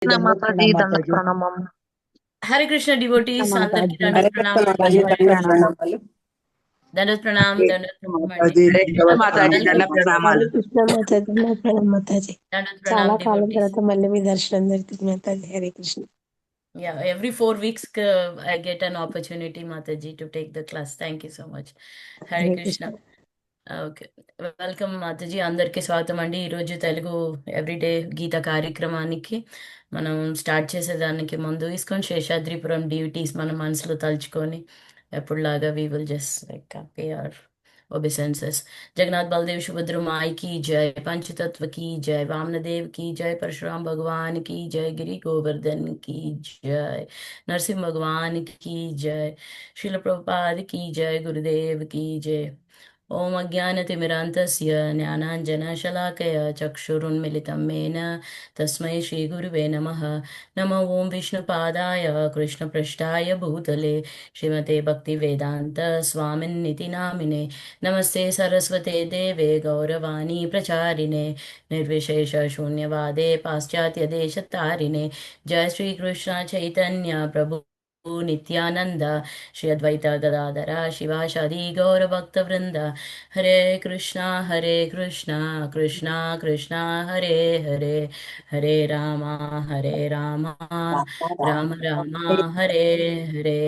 కృష్ణ దండోత్ మాతాజీ, ప్రణామ్ దండకు మాతాజీ. ప్రణామం. హరే కృష్ణ డివోటీస్ అందరికి మాతాజీ. దండోత్ హరే కృష్ణ ప్రణామ్. మాతాజీ, దండోత్ దండ ప్రణామ్. ప్రణామాలు. దండోత్ ప్రణామ్. హరే దండోత్ కృష్ణ ప్రణామం అండి. మాతాజీ, కృష్ణ మాతాజీ, దండ వెల్కమ్. ప్రణామాలు. హరే కృష్ణ మాతాజీ, దండ ప్రణామం మాతాజీ. దండోత్ చాలా ప్రణామ్ కాలం డివోటీస్. తర్వాత మళ్ళీ మీ దర్శనం దొరికింది Mataji. Hare Krishna. Yeah, every 4 weeks I get an opportunity, Mataji, to take the class. Thank you so much. Hare Hare Krishna. Krishna. Okay, welcome Mataji. అందరికీ స్వాగతం అండి. ఈరోజు తెలుగు ఎవ్రీడే గీత కార్యక్రమానికి మనం స్టార్ట్ చేసేదానికి ముందు ఇస్కాన్ శేషాద్రిపురం డివిటీస్ మన మనసులో తలుచుకొని ఎప్పుడులాగా we will just like pay our obeisance. Jagannath Baladev Subhadra माई की जय, पंचतत्व की जय, वामनदेव की जय, परशुराम भगवान की जय, गिरि गोवर्धन की जय, नरसिंह भगवान की जय, श्रील प्रभुपाद की जय, गुरुदेव की जय. ओम अज्ञानतिमिरान्तस्य ज्ञानाञ्जनशलाकया चक्षुरुन्मिलितं येन तस्मै श्रीगुरुवे नमः. नमो ओं विष्णुपादाय कृष्णपृष्ठाय भूतले श्रीमते भक्तिवेदान्त स्वामिन्निति नामिने. नमस्ते सरस्वते देवे गौरवाणी प्रचारिणे निर्विशेष शून्यवादे पाश्चात्यदेशतारिणे. जय श्री कृष्ण चैतन्य प्रभु नित्यानंद श्री अद्वैत गदाधर शिवाशादि गौर भक्त वृंद. हरे कृष्णा कृष्णा कृष्णा हरे हरे, हरे रामा राम रामा हरे हरे.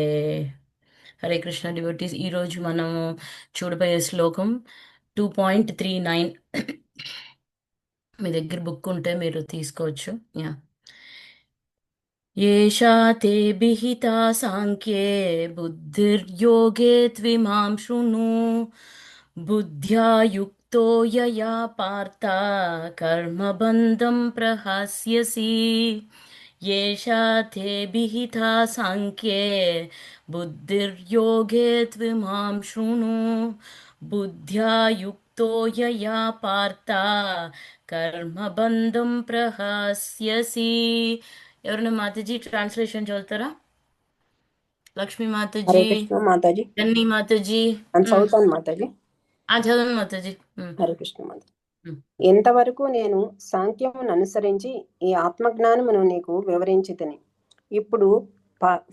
హరే కృష్ణ డివోటీస్, ఈరోజు మనము చూడబోయే శ్లోకం 2.39. మీ దగ్గర బుక్ ఉంటే మీరు తీసుకోవచ్చు. యా. येषा ते विहिता साङ्ख्ये बुद्धिर्योगे त्विमां शृणु, बुद्ध्या युक्तो यया पार्थ कर्मबन्धं प्रहास्यसि. येषा ते विहिता साङ्ख्ये बुद्धिर्योगे त्विमां शृणु, बुद्ध्या युक्तो यया पार्थ कर्मबन्धं प्रहास्यसि. ఎవరైనా మాతాజీ ట్రాన్స్లేషన్ చదువుతారా? లక్ష్మీ హరే మాతాజీ, కృష్ణ మాతాజీ. గన్ని మాతాజీ. చదువుతాను మాతాజీ. చదవండి మాతాజీ. హరే కృష్ణ మాతాజీ. ఎంతవరకు నేను సాంఖ్యమును అనుసరించి ఈ ఆత్మజ్ఞానమును నీకు వివరించి తిని, ఇప్పుడు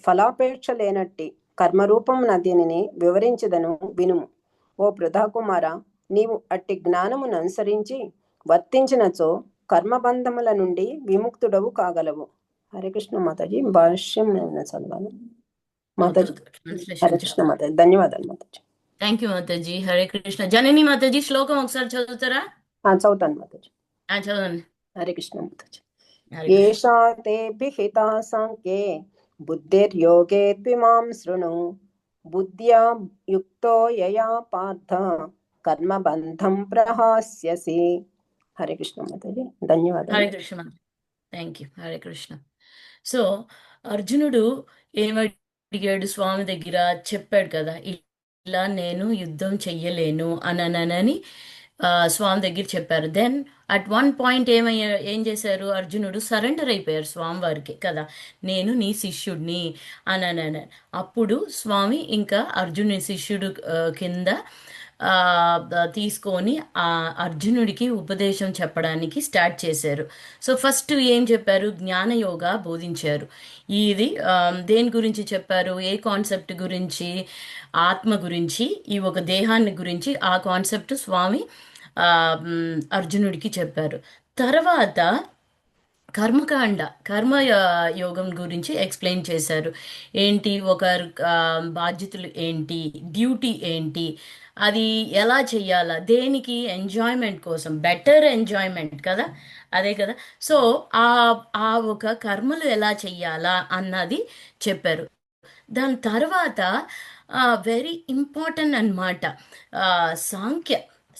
ఫలాపేక్ష లేనట్టి కర్మరూపమున దీనిని వివరించదను వినుము. ఓ పృథాకుమార, నీవు అట్టి జ్ఞానమును అనుసరించి వర్తించినచో కర్మబంధముల నుండి విముక్తుడవు కాగలవు. హరే కృష్ణ మాతాజీ. భాష్యం నేను చదవాలి మాతాజీ. హరే కృష్ణ మాతాజీ. ధన్యవాదాలు మాతాజీ. Thank you Mataji. హరే కృష్ణ. జనని మాతాజీ శ్లోకం ఒకసారి చదువుతారా? చదువుతాను మాతాజీ. చదవండి. హరే కృష్ణ మాతాజీ. ఏషా తే విహితా సాంఖ్యే బుద్ధిర్యోగే త్విమాం శృణు, బుద్ధ్యా యుక్తో యయా పార్థ కర్మబంధం ప్రహాస్యసి. హరే కృష్ణ మాతాజీ. ధన్యవాదాలు. Hare Krishna. Thank you. Hare Krishna. So అర్జునుడు ఏమడిగాడు స్వామి దగ్గర? చెప్పాడు కదా, ఇలా నేను యుద్ధం చెయ్యలేను అనని స్వామి దగ్గర చెప్పారు. దెన్ అట్ వన్ పాయింట్ ఏం చేశారు? అర్జునుడు సరెండర్ అయిపోయారు స్వామి వారికి కదా, నేను నీ శిష్యుడిని అనని. అప్పుడు స్వామి ఇంకా అర్జునుడి శిష్యుడు కింద తీసుకొని ఆ అర్జునుడికి ఉపదేశం చెప్పడానికి స్టార్ట్ చేశారు. సో ఫస్ట్ ఏం చెప్పారు? జ్ఞానయోగా బోధించారు. ఇది దేని గురించి చెప్పారు? ఏ కాన్సెప్ట్ గురించి? ఆత్మ గురించి, ఈ ఒక దేహాన్ని గురించి ఆ కాన్సెప్ట్ స్వామి అర్జునుడికి చెప్పారు. తర్వాత కర్మకాండ, యోగం గురించి ఎక్స్ప్లెయిన్ చేశారు. ఏంటి ఒక బాధ్యతలు ఏంటి, డ్యూటీ ఏంటి, అది ఎలా చెయ్యాలా, దేనికి? ఎంజాయ్మెంట్ కోసం, బెటర్ ఎంజాయ్మెంట్ కదా, అదే కదా. సో ఆ ఒక కర్మలు ఎలా చెయ్యాలా అన్నది చెప్పారు. దాని తర్వాత వెరీ ఇంపార్టెంట్ అన్నమాట,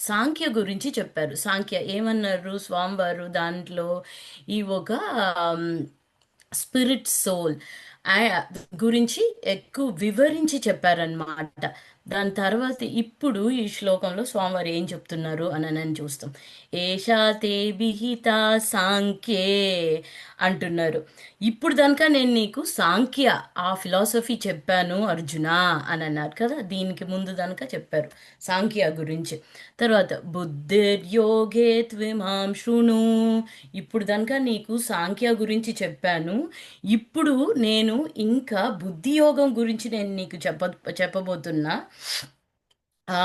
సాంఖ్య గురించి చెప్పారు. సాంఖ్య ఏమన్నారు స్వామివారు? దాంట్లో ఈ ఒక స్పిరిట్ సోల్ గురించి ఎక్కువ వివరించి చెప్పారనమాట. దాని తర్వాత ఇప్పుడు ఈ శ్లోకంలో స్వామివారు ఏం చెప్తున్నారు అని చూస్తాం. ఏషా తే విహిత సాంఖ్యే అంటున్నారు. ఇప్పుడు దాకా నేను నీకు సాంఖ్య ఆ ఫిలాసఫీ చెప్పాను అర్జున అని అన్నారు కదా. దీనికి ముందు దాకా చెప్పారు సాంఖ్య గురించి. తర్వాత బుద్ధిర్యోగే త్విమాం శృణు, ఇప్పుడు దాకా నీకు సాంఖ్య గురించి చెప్పాను. ఇప్పుడు నేను ఇంకా బుద్ధి యోగం గురించి నేను నీకు చెప్పబోతున్నా. ఆ,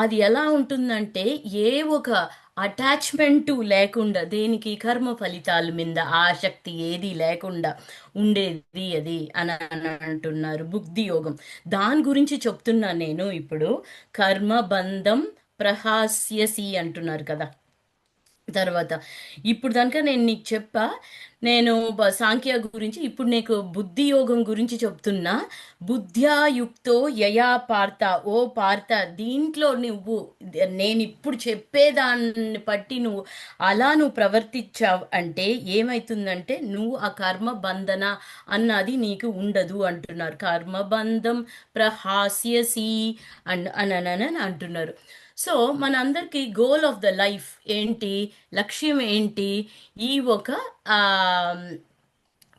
అది ఎలా ఉంటుందంటే ఏ ఒక అటాచ్మెంట్ లేకుండా, దేనికి కర్మ ఫలితాల మీద ఆసక్తి ఏది లేకుండా ఉండేది అది అని అంటున్నారు బుద్ధి యోగం. దాని గురించి చెప్తున్నా నేను ఇప్పుడు. కర్మ బంధం ప్రహాస్యసి అంటున్నారు కదా. తర్వాత ఇప్పుడు దాకా నేను నీకు చెప్పా, నేను సాంఖ్య గురించి. ఇప్పుడు నీకు బుద్ధి యోగం గురించి చెప్తున్నా. బుద్ధ్యా యుక్తో యయా పార్త, ఓ పార్త, దీంట్లో నువ్వు నేను ఇప్పుడు చెప్పేదాన్ని బట్టి నువ్వు అలా నువ్వు ప్రవర్తించావు అంటే ఏమవుతుందంటే నువ్వు ఆ కర్మ బంధన అన్నది నీకు ఉండదు అంటున్నారు. కర్మబంధం ప్రహాస్యసి అని అంటున్నారు. సో మనందరికీ గోల్ ఆఫ్ ద లైఫ్ ఏంటి, లక్ష్యం ఏంటి? ఈ ఒక ఆ,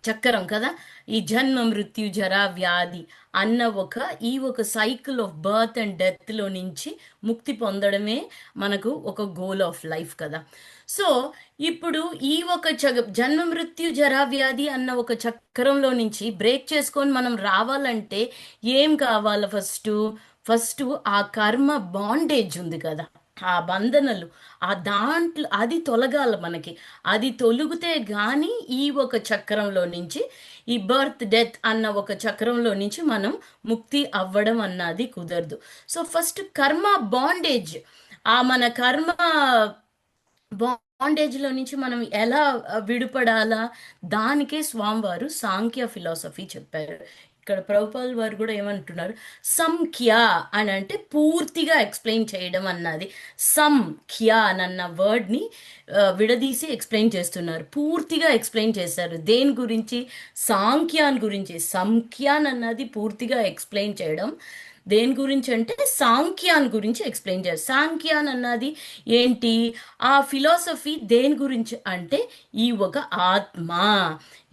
చక్రం కదా, ఈ జన్మ మృత్యు జరా వ్యాధి అన్న ఈ ఒక సైకిల్ ఆఫ్ బర్త్ అండ్ డెత్లో నుంచి ముక్తి పొందడమే మనకు ఒక గోల్ ఆఫ్ లైఫ్ కదా. సో ఇప్పుడు ఈ ఒక జన్మ మృత్యు జరా వ్యాధి అన్న ఒక చక్రంలో నుంచి బ్రేక్ చేసుకొని మనం రావాలంటే ఏం కావాలి? ఫస్ట్ ఆ కర్మ బాండేజ్ ఉంది కదా, ఆ బంధనలు, ఆ దాంట్లో అది తొలగాల మనకి. అది తొలగితే గాని ఈ ఒక చక్రంలో నుంచి, ఈ బర్త్ డెత్ అన్న ఒక చక్రంలో నుంచి మనం ముక్తి అవ్వడం అన్నది కుదరదు. సో ఫస్ట్ కర్మ బాండేజ్, ఆ మన కర్మ బాండేజ్లో నుంచి మనం ఎలా విడిపడాలా, దానికే స్వామివారు సాంఖ్య ఫిలాసఫీ చెప్పారు. ఇక్కడ ప్రభుపాల్ వారు కూడా ఏమంటున్నారు, సంఖ్య అని అంటే పూర్తిగా ఎక్స్ప్లెయిన్ చేయడం అన్నది. సంఖ్య అన్న వర్డ్ని విడదీసి ఎక్స్ప్లెయిన్ చేస్తున్నారు, పూర్తిగా ఎక్స్ప్లెయిన్ చేశారు. దేని గురించి? సాంఖ్యాన్ గురించి. సంఖ్యాన్ అన్నది పూర్తిగా ఎక్స్ప్లెయిన్ చేయడం. దేని గురించి అంటే సాంఖ్యాన్ గురించి ఎక్స్ప్లెయిన్ చేయాలి. సాంఖ్యాన్ అన్నది ఏంటి? ఆ ఫిలాసఫీ దేని గురించి అంటే ఈ ఒక ఆత్మ,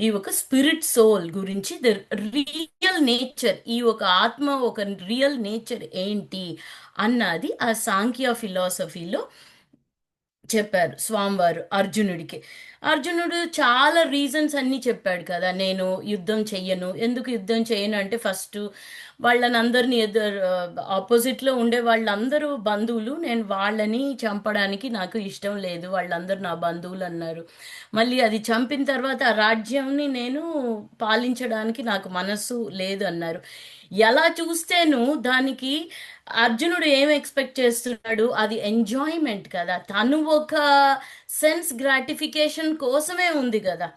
ఈ ఒక స్పిరిట్ సోల్ గురించి, ద రియల్ నేచర్, ఈ ఒక ఆత్మ ఒక రియల్ నేచర్ ఏంటి అన్నది ఆ సాంఖ్య ఫిలాసఫీలో చెప్పారు స్వామివారు అర్జునుడికి. అర్జునుడు చాలా రీజన్స్ అన్నీ చెప్పాడు కదా. నేను యుద్ధం చెయ్యను, ఎందుకు యుద్ధం చేయను అంటే ఫస్ట్ వాళ్ళని అందరినీ ఆపోజిట్లో ఉండే వాళ్ళందరూ బంధువులు, నేను వాళ్ళని చంపడానికి నాకు ఇష్టం లేదు, వాళ్ళందరూ నా బంధువులు అన్నారు. మళ్ళీ అది చంపిన తర్వాత ఆ రాజ్యంని నేను పాలించడానికి నాకు మనస్సు లేదు అన్నారు. ఎలా చూస్తేను దానికి అర్జునుడు ఏం ఎక్స్పెక్ట్ చేస్తున్నాడు? అది ఎంజాయ్మెంట్ కదా, తను ఒక సెన్స్ గ్రాటిఫికేషన్ కోసమే ఉంది కదా,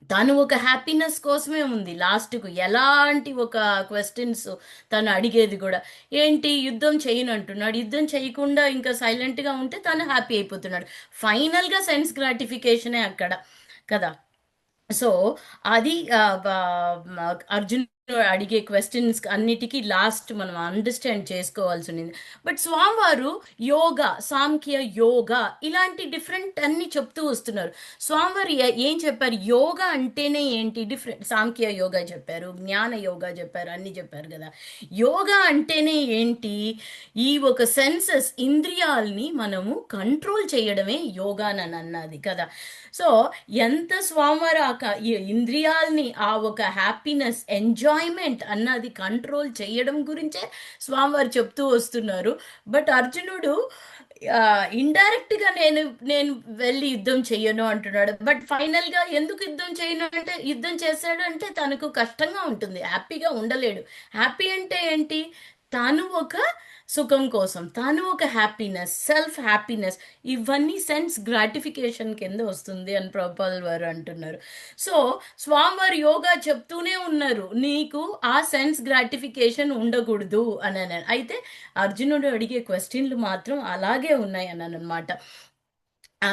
తను ఒక హ్యాపీనెస్ కోసమే ఉంది. లాస్ట్కు ఎలాంటి ఒక క్వశ్చన్స్ తను అడిగేది కూడా ఏంటి, యుద్ధం చేయను అంటున్నాడు. యుద్ధం చేయకుండా ఇంకా సైలెంట్గా ఉంటే తను హ్యాపీ అయిపోతున్నాడు. ఫైనల్గా సెన్స్ గ్రాటిఫికేషనే అక్కడ కదా. సో అది అర్జున్ అడిగే క్వశ్చన్స్ అన్నిటికీ లాస్ట్ మనం అండర్స్టాండ్ చేసుకోవాల్సి ఉంది. బట్ స్వామివారు యోగా, సాంఖ్య యోగా ఇలాంటి డిఫరెంట్ అన్ని చెప్తూ వస్తున్నారు. స్వామివారు ఏం చెప్పారు? యోగా అంటేనే ఏంటి, డిఫరెంట్. సాంఖ్య యోగా చెప్పారు, జ్ఞాన యోగా చెప్పారు, అన్ని చెప్పారు కదా. యోగా అంటేనే ఏంటి? ఈ ఒక సెన్సెస్, ఇంద్రియాల్ని మనము కంట్రోల్ చేయడమే యోగా అని అన్నది కదా. సో ఎంత స్వామివారు ఈ ఇంద్రియాల్ని, ఆ ఒక హ్యాపీనెస్, ఎంజాయ్మెంట్ అన్నది కంట్రోల్ చేయడం గురించే స్వామివారు చెప్తూ వస్తున్నారు. బట్ అర్జునుడు ఇండైరెక్ట్గా నేను నేను వెళ్ళి యుద్ధం చెయ్యను అంటున్నాడు. బట్ ఫైనల్గా ఎందుకు యుద్ధం చేయను అంటే, యుద్ధం చేశాడు అంటే తనకు కష్టంగా ఉంటుంది, హ్యాపీగా ఉండలేడు. హ్యాపీ అంటే ఏంటి? తను ఒక సుఖం కోసం, తను ఒక హ్యాపీనెస్, సెల్ఫ్ హ్యాపీనెస్, ఇవన్నీ సెన్స్ గ్రాటిఫికేషన్ కింద వస్తుంది అని ప్రభుపాల్ వారు అంటున్నారు. సో స్వామివారు యోగా చెప్తూనే ఉన్నారు, నీకు ఆ సెన్స్ గ్రాటిఫికేషన్ ఉండకూడదు అని. అయితే అర్జునుడు అడిగే క్వశ్చన్లు మాత్రం అలాగే ఉన్నాయి అని అనమాట. ఆ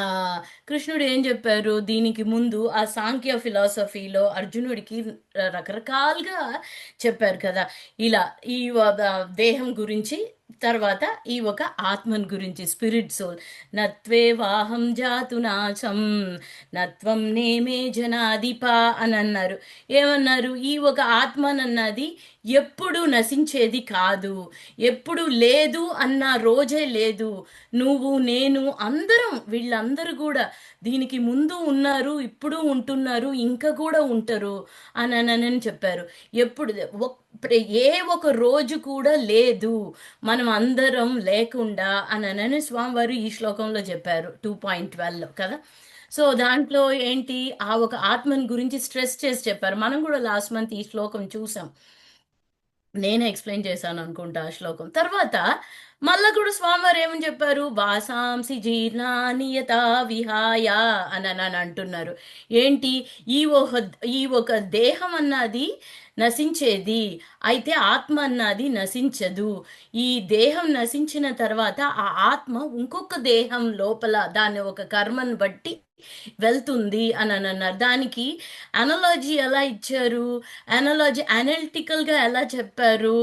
కృష్ణుడు ఏం చెప్పారు దీనికి ముందు ఆ సాంఖ్య ఫిలాసఫీలో అర్జునుడికి రకరకాలుగా చెప్పారు కదా. ఇలా ఈ దేహం గురించి, తర్వాత ఈ ఒక ఆత్మన్ గురించి, స్పిరిట్ సోల్. నత్వే వాహం జాతు నాశం నత్వం నేమే జనాధిప అని అన్నారు. ఏమన్నారు? ఈ ఒక ఆత్మన్ అన్నది ఎప్పుడు నశించేది కాదు, ఎప్పుడు లేదు అన్న రోజే లేదు. నువ్వు నేను అందరం వీళ్ళందరూ కూడా దీనికి ముందు ఉన్నారు, ఇప్పుడు ఉంటున్నారు, ఇంకా కూడా ఉంటారు అని చెప్పారు. ఎప్పుడు ఏ ఒక రోజు కూడా లేదు మనం అందరం లేకుండా అని స్వామివారు ఈ శ్లోకంలో చెప్పారు 2.12 కదా. సో దాంట్లో ఏంటి, ఆ ఒక ఆత్మని గురించి స్ట్రెస్ చేసి చెప్పారు. మనం కూడా లాస్ట్ మంత్ ఈ శ్లోకం చూసాం, నేనే ఎక్స్ప్లెయిన్ చేశాను అనుకుంటా ఆ శ్లోకం. తర్వాత మళ్ళా కూడా స్వామివారు ఏమని చెప్పారు, వాసాంసి జీర్ణాని యథా విహాయ అని అంటున్నారు. ఏంటి, ఈ ఒక దేహం అన్నది నశించేది, అయితే ఆత్మ అన్నది నశించదు. ఈ దేహం నశించిన తర్వాత ఆ ఆత్మ ఇంకొక దేహం లోపల దాని ఒక కర్మను బట్టి వెళ్తుంది అని అన్నారు. దానికి అనాలజీ ఎలా ఇచ్చారు, అనాలజీ అనలిటికల్గా ఎలా చెప్పారు,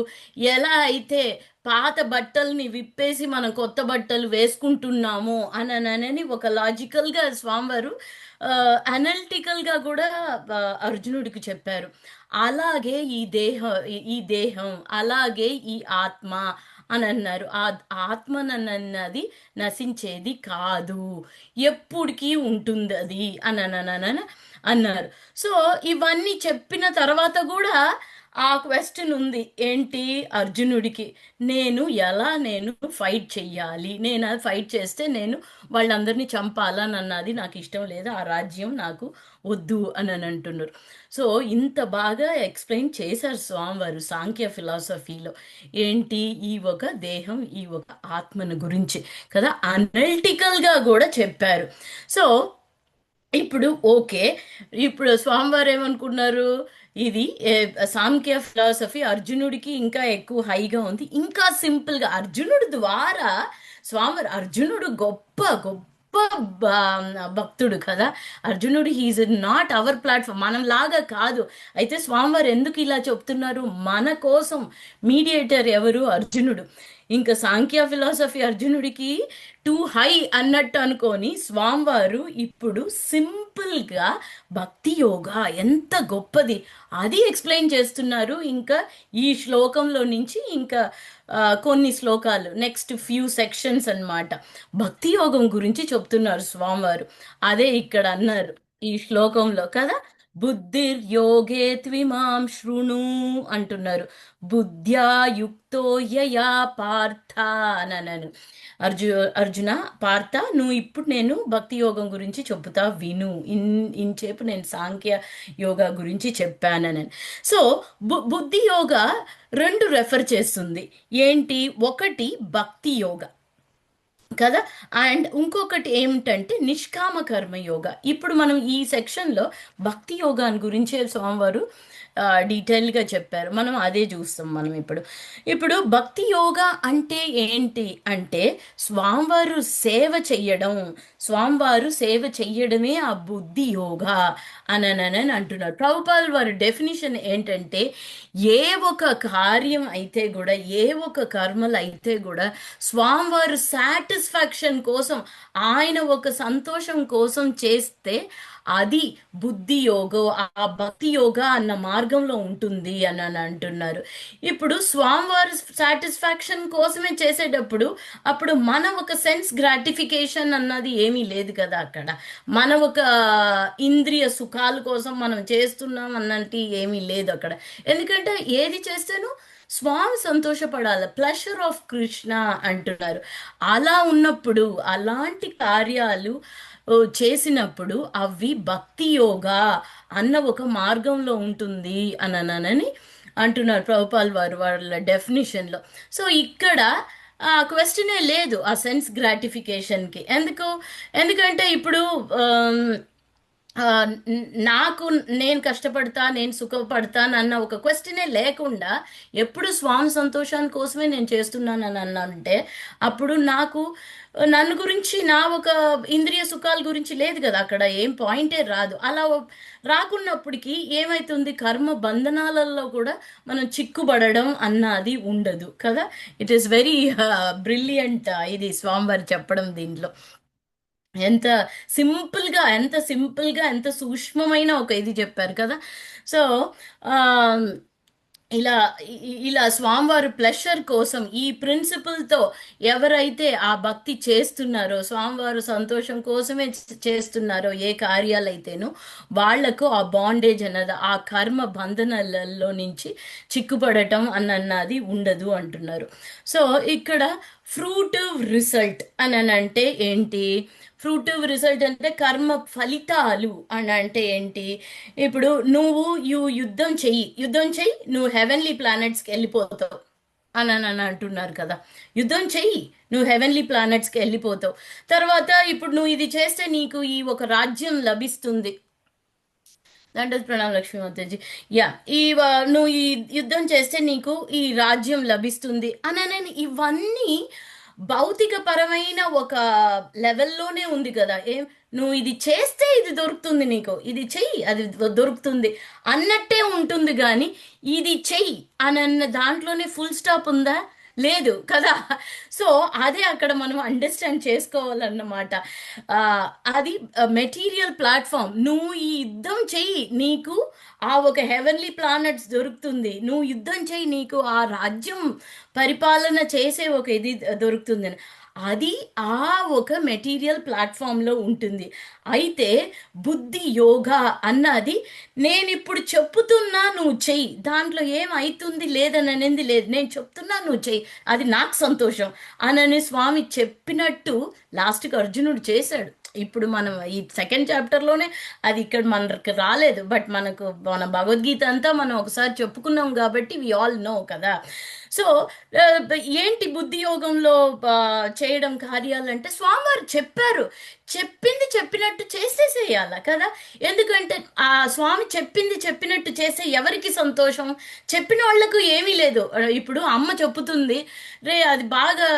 ఎలా అయితే పాత బట్టల్ని విప్పేసి మనం కొత్త బట్టలు వేసుకుంటున్నాము అని ఒక లాజికల్గా స్వామివారు అనలిటికల్గా కూడా అర్జునుడికి చెప్పారు. అలాగే ఈ దేహం అలాగే ఈ ఆత్మ అని అన్నారు. ఆ ఆత్మనన్నది నశించేది కాదు, ఎప్పటికీ ఉంటుంది అది అని అన్నారు. సో ఇవన్నీ చెప్పిన తర్వాత కూడా ఆ క్వశ్చన్ ఉంది ఏంటి అర్జునుడికి, నేను ఫైట్ చెయ్యాలి, నేను అది ఫైట్ చేస్తే నేను వాళ్ళందరినీ చంపాలని అన్నది నాకు ఇష్టం లేదు, ఆ రాజ్యం నాకు వద్దు అని అంటున్నారు. సో ఇంత బాగా ఎక్స్ప్లెయిన్ చేశారు స్వామివారు సాంఖ్య ఫిలాసఫీలో. ఏంటి, ఈ ఒక దేహం ఈ ఒక ఆత్మను గురించి కదా అనలిటికల్గా కూడా చెప్పారు. సో ఇప్పుడు ఓకే, ఇప్పుడు స్వామివారు ఏమనుకున్నారు, ఇది సాంఖ్య ఫిలాసఫీ అర్జునుడికి ఇంకా ఎక్కువ హైగా ఉంది, ఇంకా సింపుల్గా అర్జునుడి ద్వారా స్వామివారు, అర్జునుడు గొప్ప గొప్ప భక్తుడు కదా. అర్జునుడు హీజ్ నాట్ అవర్ ప్లాట్ఫామ్, మనం లాగా కాదు. అయితే స్వామివారు ఎందుకు ఇలా చెప్తున్నారు, మన కోసం మీడియేటర్ ఎవరు, అర్జునుడు. ఇంకా సాంఖ్య ఫిలాసఫీ అర్జునుడికి టూ హై అన్నట్టు అనుకొని స్వామివారు ఇప్పుడు సింపుల్గా భక్తి యోగా ఎంత గొప్పది అది ఎక్స్ప్లెయిన్ చేస్తున్నారు. ఇంకా ఈ శ్లోకంలో నుంచి ఇంకా కొన్ని శ్లోకాలు నెక్స్ట్ ఫ్యూ సెక్షన్స్ అన్నమాట భక్తి యోగం గురించి చెప్తున్నారు స్వామివారు. అదే ఇక్కడ అన్నారు ఈ శ్లోకంలో కదా, బుద్ధిర్యోగే త్విమాం శృణు అంటున్నారు. బుద్ధ్యా యుక్తో యయా పార్థ అనను. అర్జున పార్థ, నువ్వు ఇప్పుడు నేను భక్తి యోగం గురించి చెబుతా విను, ఇంచేపు నేను సాంఖ్య యోగా గురించి చెప్పానని. సో బుద్ధి యోగా రెండు రెఫర్ చేస్తుంది. ఏంటి, ఒకటి భక్తి యోగ కదా, అండ్ ఇంకొకటి ఏమిటంటే నిష్కామ కర్మ యోగా. ఇప్పుడు మనం ఈ సెక్షన్లో భక్తి యోగాన్ని గురించే స్వామివారు డీటెయిల్గా చెప్పారు, మనం అదే చూస్తాం. మనం ఇప్పుడు భక్తి యోగా అంటే ఏంటి అంటే స్వామివారు సేవ చెయ్యడం, స్వామివారు సేవ చెయ్యడమే ఆ బుద్ధి యోగా అని అంటున్నారు. ప్రభుపాల్ వారి డెఫినిషన్ ఏంటంటే ఏ ఒక కార్యం అయితే కూడా, ఏ ఒక కర్మలు అయితే కూడా స్వామివారు సాటిస్ఫాక్షన్ కోసం, ఆయన ఒక సంతోషం కోసం చేస్తే అది బుద్ధి యోగం, ఆ భక్తి యోగా అన్న మార్గంలో ఉంటుంది అని అంటున్నారు. ఇప్పుడు స్వామివారి సాటిస్ఫాక్షన్ కోసమే చేసేటప్పుడు అప్పుడు మన ఒక సెన్స్ గ్రాటిఫికేషన్ అన్నది ఏమీ లేదు కదా అక్కడ. మన ఒక ఇంద్రియ సుఖాల కోసం మనం చేస్తున్నాం అన్నట్టు ఏమీ లేదు అక్కడ. ఎందుకంటే ఏది చేస్తేనూ స్వామి సంతోషపడాలి, ప్లెషర్ ఆఫ్ కృష్ణ అంటున్నారు. అలా ఉన్నప్పుడు అలాంటి కార్యాలు చేసినప్పుడు అవి భక్తి యోగా అన్న ఒక మార్గంలో ఉంటుంది అని అంటున్నారు ప్రభుపాల్ వారు వాళ్ళ డెఫినిషన్లో. సో ఇక్కడ ఆ క్వశ్చనే లేదు ఆ సెన్స్ గ్రాటిఫికేషన్కి. ఎందుకంటే ఇప్పుడు నాకు నేను కష్టపడతా, నేను సుఖపడతానన్న ఒక క్వశ్చనే లేకుండా ఎప్పుడు స్వామి సంతోషాని కోసమే నేను చేస్తున్నానని అన్నంటే అప్పుడు నాకు నన్ను గురించి నా ఒక ఇంద్రియ సుఖాల గురించి లేదు కదా, అక్కడ ఏం పాయింటే రాదు. అలా రాకున్నప్పటికీ ఏమైతుంది, కర్మ బంధనాలలో కూడా మనం చిక్కుబడడం అన్నది ఉండదు కదా. ఇట్ ఈస్ వెరీ బ్రిలియంట్ ఇది స్వామివారు చెప్పడం దీంట్లో. ఎంత ఎంత సింపుల్గా ఎంత సూక్ష్మమైన ఒక ఇది చెప్పారు కదా. సో ఆ, ఇలా ఇలా స్వామివారు ప్లెషర్ కోసం ఈ ప్రిన్సిపల్తో ఎవరైతే ఆ భక్తి చేస్తున్నారో, స్వామివారు సంతోషం కోసమే చేస్తున్నారో ఏ కార్యాలైతేనో వాళ్లకు ఆ బాండేజ్ అన్నది, ఆ కర్మ బంధనాలలో నుంచి చిక్కుపడటం అన్నది ఉండదు అంటున్నారు. సో ఇక్కడ ఫ్రూటివ్ రిజల్ట్ అని అంటే ఏంటి? ఫ్రూటివ్ రిజల్ట్ అంటే కర్మ ఫలితాలు అని అంటే ఏంటి? ఇప్పుడు నువ్వు యుద్ధం చెయ్యి నువ్వు హెవెన్లీ ప్లానెట్స్కి వెళ్ళిపోతావు అని అంటున్నారు కదా. యుద్ధం చెయ్యి, నువ్వు హెవెన్లీ ప్లానెట్స్కి వెళ్ళిపోతావు. తర్వాత ఇప్పుడు నువ్వు ఇది చేస్తే నీకు ఈ ఒక రాజ్యం లభిస్తుంది. దండత్ ప్రణామ్ లక్ష్మీమాతాజీ. యా, నువ్వు ఈ యుద్ధం చేస్తే నీకు ఈ రాజ్యం లభిస్తుంది అని ఇవన్నీ భౌతిక పరమైన ఒక లెవెల్లోనే ఉంది కదా. నువ్వు ఇది చేస్తే ఇది దొరుకుతుంది, నీకు ఇది చెయ్యి అది దొరుకుతుంది అన్నట్టే ఉంటుంది. కానీ ఇది చెయ్యి అన్న దాంట్లోనే ఫుల్ స్టాప్ ఉందా? లేదు కదా. సో అదే అక్కడ మనం అండర్స్టాండ్ చేసుకోవాలన్నమాట. అది మెటీరియల్ ప్లాట్ఫామ్. నువ్వు ఈ యుద్ధం చెయ్యి, నీకు ఆ ఒక హెవెన్లీ ప్లానెట్స్ దొరుకుతుంది. నువ్వు యుద్ధం చెయ్యి, నీకు ఆ రాజ్యం పరిపాలన చేసే ఒక ఇది దొరుకుతుంది. అది ఆ ఒక మెటీరియల్ ప్లాట్ఫామ్లో ఉంటుంది. అయితే బుద్ధి యోగా అన్నది నేను ఇప్పుడు చెప్పుతున్నా నువ్వు చెయ్యి, దాంట్లో ఏమైతుంది లేదని అనేది లేదు, నేను చెప్తున్నా నువ్వు చెయ్యి, అది నాకు సంతోషం అని స్వామి చెప్పినట్టు లాస్ట్కి అర్జునుడు చేశాడు. ఇప్పుడు మనం ఈ సెకండ్ చాప్టర్లోనే అది ఇక్కడ మనకు రాలేదు, బట్ మన భగవద్గీత అంతా మనం ఒకసారి చెప్పుకున్నాం కాబట్టి వి ఆల్ నో కదా. సో ఏంటి బుద్ధి యోగంలో చేయడం కార్యాలంటే స్వామివారు చెప్పారు, చెప్పింది చెప్పినట్టు చేసేసేయాల కదా. ఎందుకంటే ఆ స్వామి చెప్పింది చెప్పినట్టు చేస్తే ఎవరికి సంతోషం? చెప్పిన వాళ్లకు ఏమీ లేదు. ఇప్పుడు అమ్మ చెప్పుతుంది, రే అది బాగా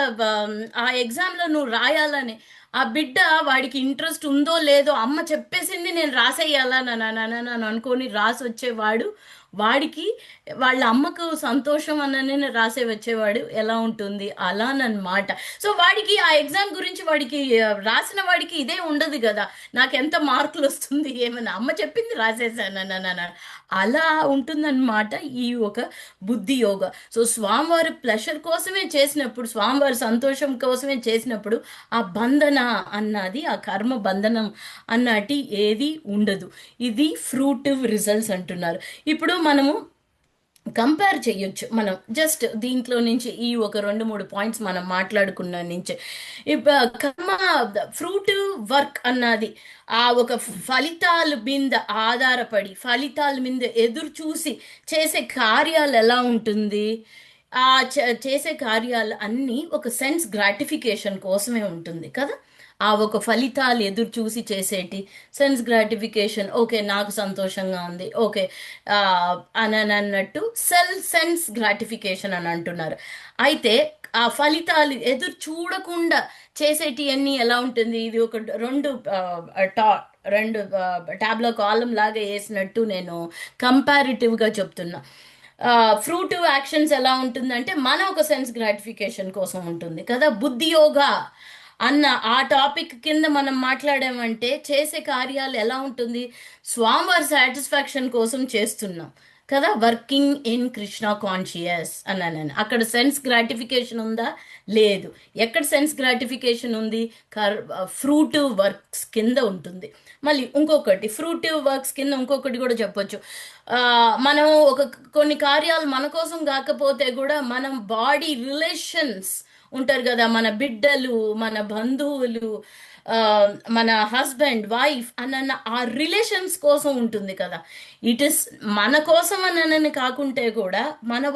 ఆ ఎగ్జామ్లో నువ్వు రాయాలని, ఆ బిడ్డ వాడికి ఇంట్రెస్ట్ ఉందో లేదో అమ్మ చెప్పేసింది నేను రాసేయాలా నన్ను అనుకొని రాసి వచ్చేవాడు, వాడికి వాళ్ళ అమ్మకు సంతోషం అన్ననే రాసే వచ్చేవాడు ఎలా ఉంటుంది అలానమాట. సో వాడికి ఆ ఎగ్జామ్ గురించి వాడికి రాసిన వాడికి ఇదే ఉండదు కదా, నాకు ఎంత మార్కులు వస్తుంది ఏమన్నా, అమ్మ చెప్పింది రాసేసాను అలా ఉంటుందన్నమాట ఈ ఒక బుద్ధి యోగ. సో స్వామివారి ప్లెషర్ కోసమే చేసినప్పుడు, స్వామివారి సంతోషం కోసమే చేసినప్పుడు ఆ బంధన అన్నది, ఆ కర్మ బంధనం అన్నటి ఏది ఉండదు. ఇది ఫ్రూటివ్ రిజల్ట్స్ అంటున్నారు. ఇప్పుడు మనము కంపేర్ చేయొచ్చు, మనం జస్ట్ దీంట్లో నుంచి ఈ ఒక 2-3 పాయింట్స్ మనం మాట్లాడుకున్న నుంచి. కర్మ ఫ్రూటివ్ వర్క్ అన్నది ఆ ఒక ఫలితాల మీద ఆధారపడి, ఫలితాల మీద ఎదురు చూసి చేసే కార్యాలు ఎలా ఉంటుంది? ఆ చేసే కార్యాలు అన్నీ ఒక సెన్స్ గ్రాటిఫికేషన్ కోసమే ఉంటుంది కదా. ఆ ఒక ఫలితాలు ఎదురు చూసి చేసేటి సెన్స్ గ్రాటిఫికేషన్, ఓకే నాకు సంతోషంగా ఉంది, ఓకే అని అన్నట్టు సెన్స్ గ్రాటిఫికేషన్ అని అంటున్నారు. అయితే ఆ ఫలితాలు ఎదురు చూడకుండా చేసేటి అన్నీ ఎలా ఉంటుంది? ఇది ఒక రెండు ట్యాబ్లో కాలం లాగా వేసినట్టు నేను కంపారిటివ్గా చెప్తున్నా. ఫ్రూటివ్ యాక్షన్స్ ఎలా ఉంటుందంటే మన ఒక సెన్స్ గ్రాటిఫికేషన్ కోసం ఉంటుంది కదా. బుద్ధి యోగా అన్న ఆ టాపిక్ కింద మనం మాట్లాడామంటే చేసే కార్యాలు ఎలా ఉంటుంది? స్వామివారి సాటిస్ఫాక్షన్ కోసం చేస్తున్నాం కదా, వర్కింగ్ ఇన్ కృష్ణ కాన్షియస్ అన్నాను. అక్కడ సెన్స్ గ్రాటిఫికేషన్ ఉందా? లేదు. ఎక్కడ సెన్స్ గ్రాటిఫికేషన్ ఉంది? ఫ్రూటివ్ వర్క్స్ కింద ఉంటుంది. మళ్ళీ ఇంకొకటి ఫ్రూటివ్ వర్క్స్ కింద ఇంకొకటి కూడా చెప్పొచ్చు. మనం కొన్ని కార్యాలు మన కోసం కాకపోతే కూడా మనం బాడీ రిలేషన్స్ ఉంటారు కదా, మన బిడ్డలు, మన బంధువులు, ఆ, మన హస్బెండ్ వైఫ్ అన్న ఆ రిలేషన్స్ కోసం ఉంటుంది కదా. ఇట్ ఇస్ మన కోసం అని కాకుంటే కూడా మన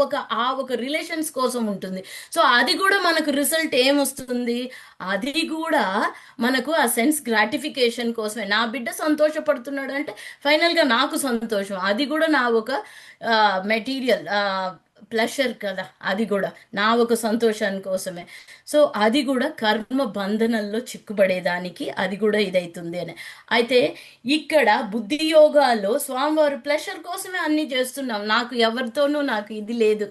ఒక రిలేషన్స్ కోసం ఉంటుంది. సో అది కూడా మనకు రిజల్ట్ ఏమొస్తుంది, అది కూడా మనకు ఆ సెన్స్ గ్రాటిఫికేషన్ కోసమే. నా బిడ్డ సంతోషపడుతున్నాడు అంటే ఫైనల్గా నాకు సంతోషం, అది కూడా నా ఒక మెటీరియల్ ప్లెషర్ కదా, అది కూడా నా ఒక సంతోషాని కోసమే. సో అది కూడా కర్మ బంధనంలో చిక్కుబడేదానికి అది కూడా ఇదైతుంది అని. అయితే ఇక్కడ బుద్ధి యోగాలో స్వామివారు ప్లెషర్ కోసమే అన్ని చేస్తున్నాం, నాకు ఎవరితోనూ నాకు ఇది లేదు,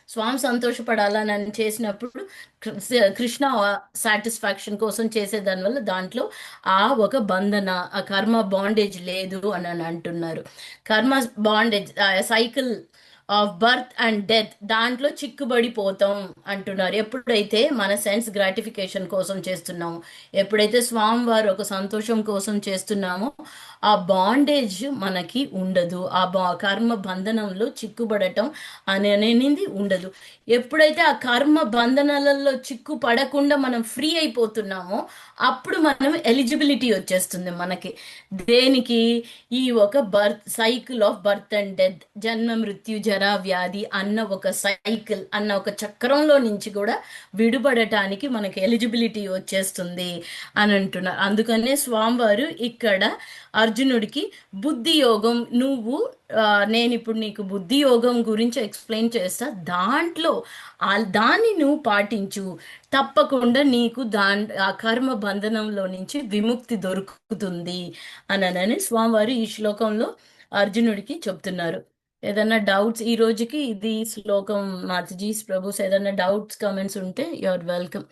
స్వామి సంతోషపడాలని అని చేసినప్పుడు కృష్ణ సాటిస్ఫాక్షన్ కోసం చేసే దానివల్ల దాంట్లో ఆ ఒక బంధన, ఆ కర్మ బాండేజ్ లేదు అని అంటున్నారు. కర్మ bondage cycle of birth and death దాంట్లో చిక్కుబడిపోతాం అంటున్నారు. ఎప్పుడైతే మన సెన్స్ గ్రాటిఫికేషన్ కోసం చేస్తున్నామో, ఎప్పుడైతే స్వామివారు ఒక సంతోషం కోసం చేస్తున్నామో ఆ బాండేజ్ మనకి ఉండదు, ఆ కర్మ బంధనంలో చిక్కుబడటం అనేది ఉండదు. ఎప్పుడైతే ఆ కర్మ బంధనాలలో చిక్కు పడకుండా మనం ఫ్రీ అయిపోతున్నామో అప్పుడు మనం ఎలిజిబిలిటీ వచ్చేస్తుంది మనకి. దేనికి? ఈ ఒక cycle of birth and death, జన్మ మృత్యు జరా వ్యాధి అన్న ఒక సైకిల్, అన్న ఒక చక్రంలో నుంచి కూడా విడుపడటానికి మనకి ఎలిజిబిలిటీ వచ్చేస్తుంది అని అంటున్నారు. అందుకనే స్వామివారు ఇక్కడ అర్జునుడికి బుద్ధి యోగం, నువ్వు నేను ఇప్పుడు నీకు బుద్ధి యోగం గురించి ఎక్స్ప్లెయిన్ చేస్తా, దాంట్లో దాన్ని నువ్వు పాటించు, తప్పకుండా నీకు ఆ కర్మ బంధనంలో నుంచి విముక్తి దొరుకుతుంది అని స్వామివారు ఈ శ్లోకంలో అర్జునుడికి చెప్తున్నారు. ఏదైనా డౌట్స్ ఈ రోజుకి ఇది శ్లోకం మాతజీస్ ప్రభుస్, ఏదైనా డౌట్స్ కమెంట్స్ ఉంటే యు ఆర్ వెల్కమ్.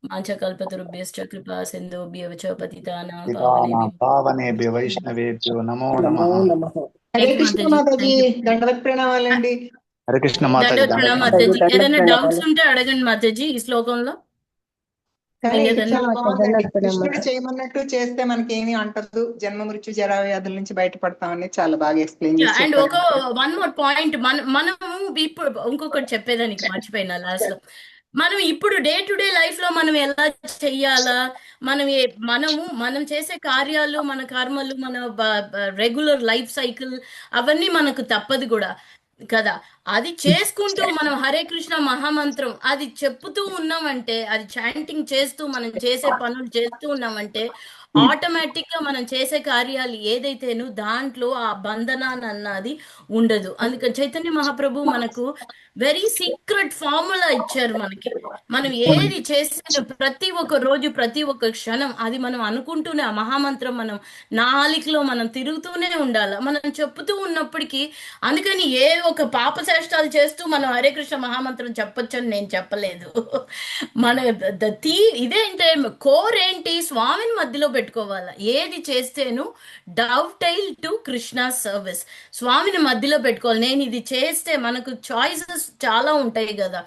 మాంచకల్పతరుభ్యశ్చ కృపా సింధుభ్యశ్చ పతితానాం పితానాం పావనేభ్యో పావనేభ్య వైష్ణవేభ్యో నమో నమో నమః. నమః. హరే థ్యాంక్ యూ కృష్ణ మాతాజీ, మాతాజీ, థ్యాంక్ యూ. దండవత్ ప్రణామాలండి. హరే కృష్ణ మాతాజీ, దండోత్ దండోత్ ప్రణామ్ ప్రణామాలు. మాతాజీ. దండోత్ ఏదైనా డౌట్స్ ప్రణామాలు. ఉంటే అడగండి మాతాజీ ఈ శ్లోకంలో. కానీ ఇది ఏదైనా చాలా బాగుందండి. దండవత్ ప్రణామాలు. కృష్ణుడు చేయమన్నట్టు చేస్తే మనకి ఏమీ అంటదు, జన్మ మృత్యు జరా వ్యాధుల నుంచి బయటపడతామని చాలా బాగా ఎక్స్ప్లెయిన్ చేసి అండ్ ఒక చెప్పారు. వన్ మోర్ పాయింట్, మనము ఇప్పుడు ఇంకొకటి చెప్పేదానికి మర్చిపోయినా లాస్ట్ లో. మనం ఇప్పుడు డే టు డే లైఫ్ లో మనం ఎలా చెయ్యాలా, మనం చేసే కార్యాలు, మన కర్మలు, మన రెగ్యులర్ లైఫ్ సైకిల్ అవన్నీ మనకు తప్పదు కూడా కదా. అది చేసుకుంటూ మనం హరే కృష్ణ మహామంత్రం అది చెప్పుతూ ఉన్నామంటే, అది చాంటింగ్ చేస్తూ మనం చేసే పనులు చేస్తూ ఉన్నామంటే ఆటోమేటిక్ గా మనం చేసే కార్యాలు ఏదైతేను దాంట్లో ఆ బంధనాన్ని అన్నది ఉండదు. అందుకని చైతన్య మహాప్రభు మనకు వెరీ సీక్రెట్ ఫార్ములా ఇచ్చారు మనకి. మనం ఏది చేసిన ప్రతి ఒక్క రోజు, ప్రతి ఒక్క క్షణం అది మనం అనుకుంటూనే, ఆ మహామంత్రం మనం నాలికలో మనం తిరుగుతూనే ఉండాలి, మనం చెప్తూ ఉన్నప్పటికీ. అందుకని ఏ ఒక పాప చేష్టాలు చేస్తూ మనం హరే కృష్ణ మహామంత్రం చెప్పొచ్చని నేను చెప్పలేదు. మన ఇదేంటే కోర్ ఏంటి, స్వామిని మధ్యలో పెట్టుకోవాలా. ఏది చేస్తేను dovetail to Krishna service, స్వామిని మధ్యలో పెట్టుకోవాలి. నేను ఇది చేస్తే మనకు చాయిసెస్ చాలా ఉంటాయి కదా,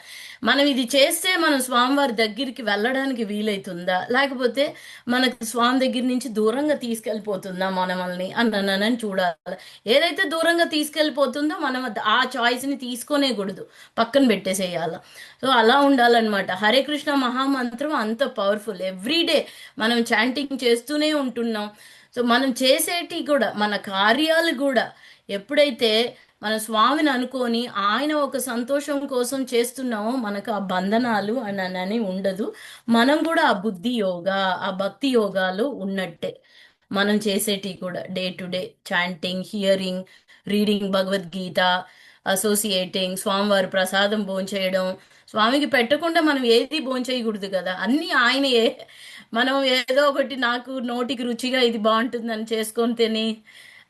మనం ఇది చేస్తే మనం స్వామివారి దగ్గరికి వెళ్ళడానికి వీలైతుందా, లేకపోతే మనకు స్వామి దగ్గర నుంచి దూరంగా తీసుకెళ్ళిపోతుందా మనల్ని అని చూడాలి. ఏదైతే దూరంగా తీసుకెళ్ళిపోతుందో మనం ఆ చాయిస్ని తీసుకోనేకూడదు, పక్కన పెట్టేసేయాలి. సో అలా ఉండాలన్నమాట. హరే కృష్ణ మహామంత్రం అంత పవర్ఫుల్. ఎవ్రీడే మనం చాంటింగ్ చేస్తూనే ఉంటున్నాం. సో మనం చేసేటి కూడా, మన కార్యాలు కూడా ఎప్పుడైతే మన స్వామిని అనుకొని ఆయన ఒక సంతోషం కోసం చేస్తున్నామో మనకు ఆ బంధనాలు అని ఉండదు. మనం కూడా ఆ బుద్ధి యోగా, ఆ భక్తి యోగాలు ఉన్నట్టే. మనం చేసేటి కూడా day to day chanting, hearing, reading Bhagavad Gita, associating, స్వామివారి ప్రసాదం భోంచేయడం. స్వామికి పెట్టకుండా మనం ఏది భోంచేయకూడదు కదా, అన్నీ ఆయనయే. మనం ఏదో ఒకటి నాకు నోటికి రుచిగా ఇది బాగుంటుందని చేసుకొని తిని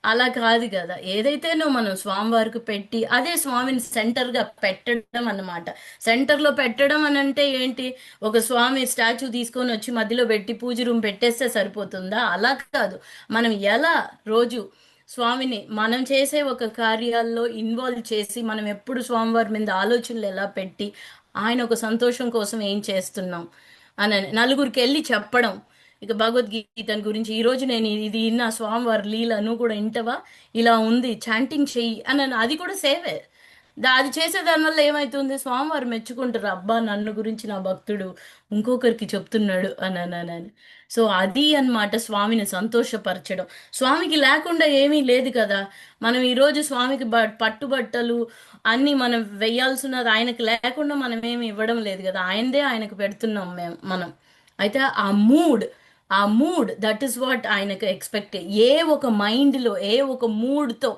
అలా కాదు కదా. ఏదైతేనో మనం స్వామివారికి పెట్టి, అదే స్వామిని సెంటర్గా పెట్టడం అన్నమాట. సెంటర్లో పెట్టడం అని అంటే ఏంటి, ఒక స్వామి స్టాచ్యూ తీసుకొని వచ్చి మధ్యలో పెట్టి పూజ రూమ్ పెట్టేస్తే సరిపోతుందా? అలా కాదు. మనం ఎలా రోజు స్వామిని మనం చేసే ఒక కార్యాల్లో ఇన్వాల్వ్ చేసి, మనం ఎప్పుడు స్వామివారి మీద ఆలోచనలు ఎలా పెట్టి, ఆయన ఒక సంతోషం కోసం ఏం చేస్తున్నాం అని నలుగురికి వెళ్ళి చెప్పడం. ఇక భగవద్గీత గురించి ఈరోజు నేను ఇది ఇన్న స్వామివారి లీల, నువ్వు కూడా ఇంటవా, ఇలా ఉంది చాంటింగ్ చెయ్యి అని, అది కూడా సేవే. అది చేసే దానివల్ల ఏమవుతుంది, స్వామివారు మెచ్చుకుంటారు, అబ్బా నన్ను గురించి నా భక్తుడు ఇంకొకరికి చెప్తున్నాడు అని. సో అది అన్నమాట స్వామిని సంతోషపరచడం. స్వామికి లేకుండా ఏమీ లేదు కదా. మనం ఈరోజు స్వామికి పట్టుబట్టలు అన్నీ మనం వెయ్యాల్సినది ఆయనకి లేకుండా మనం ఏమి ఇవ్వడం లేదు కదా, ఆయనదే ఆయనకు పెడుతున్నాం మనం. అయితే ఆ మూడ్ దట్ ఈస్ వాట్ ఆయనకు ఎక్స్పెక్ట్. ఏ ఒక మైండ్లో ఏ ఒక మూడ్తో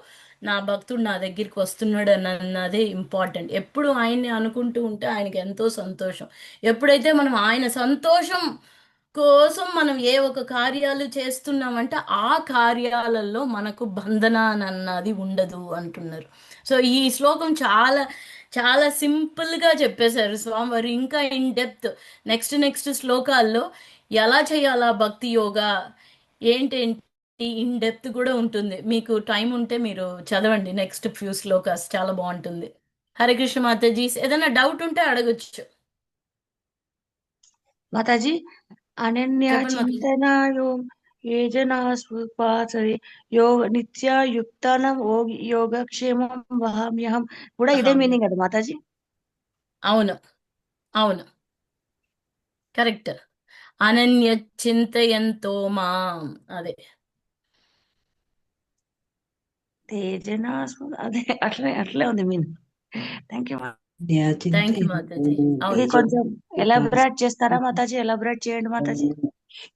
నా భక్తుడు నా దగ్గరికి వస్తున్నాడు అని అన్నదే ఇంపార్టెంట్. ఎప్పుడు ఆయన్ని అనుకుంటూ ఉంటే ఆయనకి ఎంతో సంతోషం. ఎప్పుడైతే మనం ఆయన సంతోషం కోసం మనం ఏ ఒక కార్యాలు చేస్తున్నామంటే ఆ కార్యాలలో మనకు బంధన అని అన్నది ఉండదు అంటున్నారు. సో ఈ శ్లోకం చాలా చాలా సింపుల్గా చెప్పేశారు స్వామివారు. ఇంకా ఇన్ డెప్త్ నెక్స్ట్ శ్లోకాల్లో ఎలా చేయాలా భక్తి యోగా ఏంటేంటి ఇన్ డెప్త్ కూడా ఉంటుంది. మీకు టైం ఉంటే మీరు చదవండి నెక్స్ట్ ఫ్యూ శ్లోకాస్, చాలా బాగుంటుంది. హరే కృష్ణ మాతాజీ, ఏదైనా డౌట్ ఉంటే అడగచ్చు. మాతాజీ అనన్య చెప్పండి మాతాజీ. చింతనాయో ఏ జనా స్వపాసరి నిత్యయుక్తానం యోగక్షేమం వహామ్యహం కూడా ఇదే మీనింగ్ కదా మాతాజీ? అవును అవును, కరెక్ట్. అనన్య చింతయంతో మాం, అదే తేజనా అదే అట్లే ఉంది meaning. Thank you. Thank you Mataji. ఇది అవును, కొంచెం ఎలాబరేట్ చేస్తారా మాతాజీ? ఎలాబరేట్ చేయండి మాతాజీ.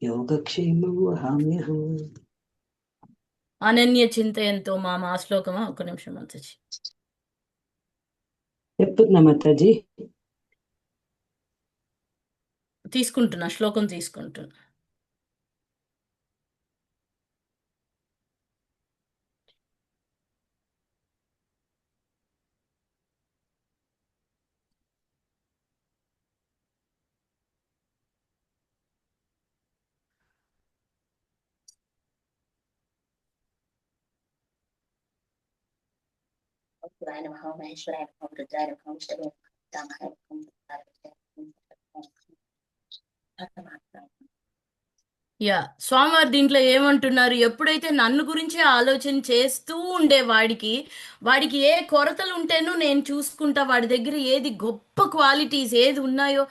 యోగక్షేమం వహామ్యహం. అనన్య చింతయంతో మాం, ఆ శ్లోకమా? ఒక్క నిమిషం మాతాజీ. చెప్తున్నా మాతాజీ. తీసుకుంటున్నా, శ్లోకం తీసుకుంటున్నా. యా, స్వామివారు దీంట్లో ఏమంటున్నారు, ఎప్పుడైతే నన్ను గురించి ఆలోచన చేస్తూ ఉండే వాడికి ఏ కొరతలు ఉంటేనో నేను చూసుకుంటా, వాడి దగ్గర ఏది గొప్ప క్వాలిటీస్ ఏది ఉన్నాయో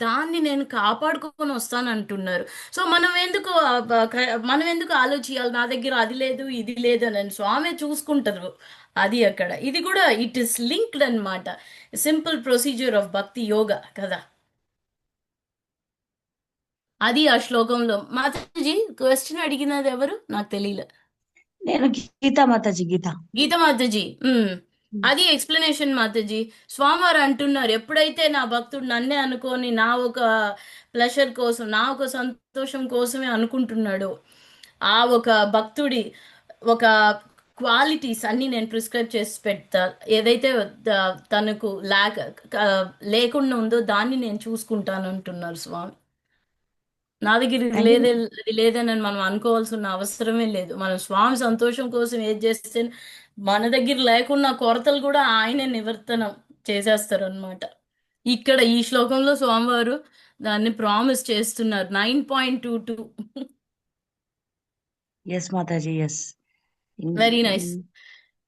దాన్ని నేను కాపాడుకొని వస్తాను అంటున్నారు. సో మనం ఎందుకు ఆలోచించాలి, నా దగ్గర అది లేదు ఇది లేదు అని. స్వామి చూసుకుంటారు. అది అక్కడ ఇది కూడా ఇట్ ఇస్ లింక్డ్ అన్నమాట. సింపుల్ ప్రొసీజర్ ఆఫ్ భక్తి యోగా కదా. అది ఆ శ్లోకంలో. మాతాజీ క్వశ్చన్ అడిగినది ఎవరు నాకు తెలియలే. నేను గీత మాతాజీ, గీత మాతాజీ. అది ఎక్స్ప్లెనేషన్ మాతాజీ. స్వామివారు అంటున్నారు, ఎప్పుడైతే నా భక్తుడు నన్నే అనుకొని నా ఒక ప్లెషర్ కోసం నా ఒక సంతోషం కోసమే అనుకుంటున్నాడో ఆ ఒక భక్తుడి ఒక క్వాలిటీస్ అన్ని నేను ప్రిస్క్రైబ్ చేసి పెడతా. ఏదైతే తనకు లేకుండా ఉందో దాన్ని నేను చూసుకుంటాను అంటున్నారు స్వామి. నా దగ్గర ఇది లేదని మనం అనుకోవాల్సిన అవసరమే లేదు. మనం స్వామి సంతోషం కోసం ఏది చేస్తే మన దగ్గర లేకున్న కొరతలు కూడా ఆయనే నివర్తనం చేసేస్తారు అనమాట. ఇక్కడ ఈ శ్లోకంలో స్వామివారు దాన్ని ప్రామిస్ చేస్తున్నారు. 9.22. ఎస్ మాతాజీ, yes. Very nice.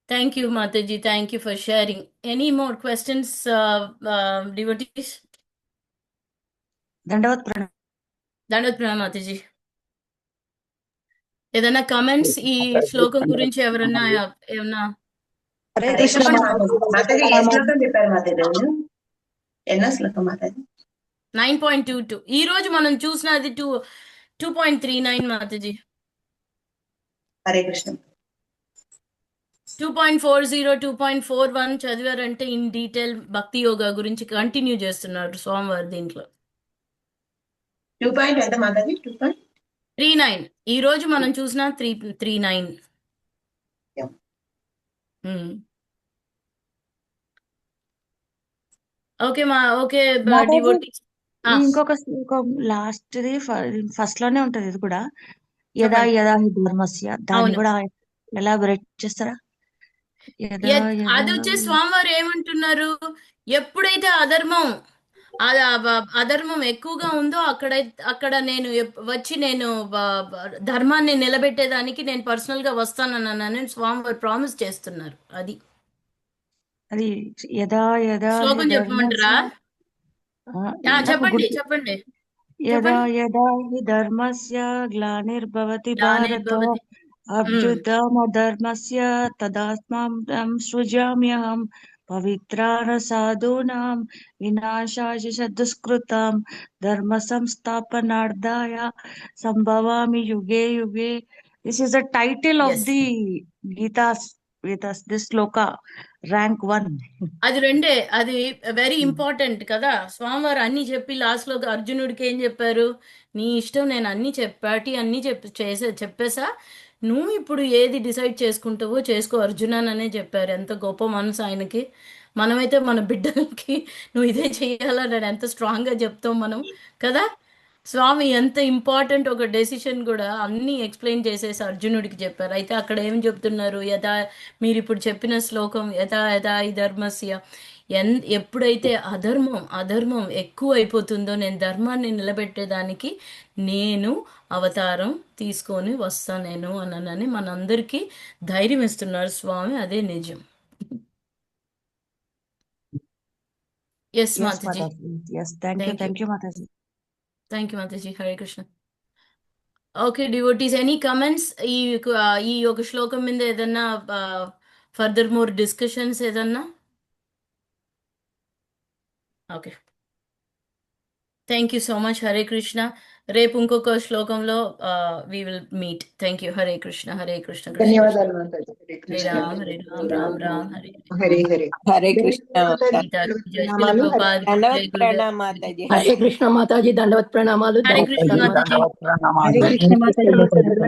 Thank you మాతాజీ, thank you for sharing. Any more questions devotees? దండవత్ ప్రణామ్ మాతాజీ. ఏదైనా కమెంట్స్ ఈ శ్లోకం గురించి ఎవరన్నా ఏమన్నా? హరే కృష్ణ మాతాజీ. ఏ శ్లోకం చెప్పారు మాతాజీ? ఎన్నో శ్లోకం మాతాజీ? 9.22. ఈ రోజు మనం చూసినది 2.39 మాతాజీ. హరే కృష్ణ. 2.40 2.41 చదివారంటే ఇన్ డీటెయిల్ భక్తి యోగా గురించి కంటిన్యూ చేస్తున్నారు స్వామివారు దీంట్లో. 2 ఎంత మాతాజీ? 2.39. ఈ రోజు మనం చూసిన 3.39. Okay okay devotees. ఇంకొక లాస్ట్ ది ఫస్ట్ లోనే ఉంటది. ఇది కూడా యదా యదా హి ధర్మస్య, దాన్ని కూడా ఎలాబరేట్ చేస్తారా? అది వచ్చే స్వామివారు ఏమంటున్నారు, ఎప్పుడైతే అధర్మం ఎక్కువగా ఉందో అక్కడ నేను వచ్చి నేను ధర్మాన్ని నిలబెట్టేదానికి నేను పర్సనల్ గా వస్తానని స్వామివారు ప్రామిస్ చేస్తున్నారు. అది అది యదా యదా హి శ్లోకం ధర్మస్య చెప్పమంటారా? నాకు చెప్పండి గుర్తు చెప్పండి యదా చెప్పండి. యదా హి ధర్మస్య గ్లానిర్భవతి భారత గ్లానిర్భవతి. అభ్యుదమధర్మస్య తదాత్మానం సృజామ్యహం పవిత్రాణ సాధూనాం వినాశాయ చ దుష్కృతాం ధర్మ సంస్థాపనార్థాయ సంభవామి యుగే యుగే. This is the title of S, the Gitas with us, this shloka rank 1. అది అది వెరీ ఇంపార్టెంట్ కదా. స్వామివారు అన్ని చెప్పి లాస్ట్ లో అర్జునుడికి ఏం చెప్పారు? నీ ఇష్టం, నేను అన్ని అన్ని చెప్పేసా, నువ్వు ఇప్పుడు ఏది డిసైడ్ చేసుకుంటావో చేసుకో అర్జున అనే చెప్పారు. ఎంత గొప్ప మనసు ఆయనకి. మనమైతే మన బిడ్డలకి నువ్వు ఇదే చెయ్యాలని ఎంత స్ట్రాంగ్ గా చెప్తాం మనం కదా. స్వామి ఎంత ఇంపార్టెంట్ ఒక డెసిషన్ కూడా అన్ని ఎక్స్ప్లెయిన్ చేసేసి అర్జునుడికి చెప్పారు. అయితే అక్కడ ఏం చెప్తున్నారు? మీరు ఇప్పుడు చెప్పిన శ్లోకం యథా యథా ఈ ధర్మస్య, ఎప్పుడైతే అధర్మం ఎక్కువ అయిపోతుందో నేను ధర్మాన్ని నిలబెట్టేదానికి నేను అవతారం తీసుకొని వస్తా నేను అనని మనందరికీ ధైర్యం ఇస్తున్నారు స్వామి. అదే నిజం. Yes Mataji. Yes, thank you, thank you Mataji. Thank you Mataji. Hare Krishna. Okay devotees, any comments ఈ ఒక శ్లోకం మీద ఏదన్నా ఫర్దర్ మోర్ డిస్కషన్స్ ఏదన్నా? Okay, thank you so much. Hare Krishna. రేపు ఇంకొక శ్లోకంలో we will meet. Thank you. Hare Krishna Hare Krishna Krishna Krishna ధన్యవాదాలు మాతాజీ. హరే హరే కృష్ణ. రామ్ హరే రామ్ రామ్ రామ్ హరే హరే. హరే హరే. హరే కృష్ణ గీతా జయ శిల ప్రణామాలు. ప్రభుపాద జయ దండవత్ గురుదేవ్. ప్రణామ్ మాతాజీ. హరే కృష్ణ మాతాజీ, దండవత్ ప్రణామాలు. హరే కృష్ణ మాతాజీ. ధన్యవాదాలు. హరే కృష్ణ మాతాజీ.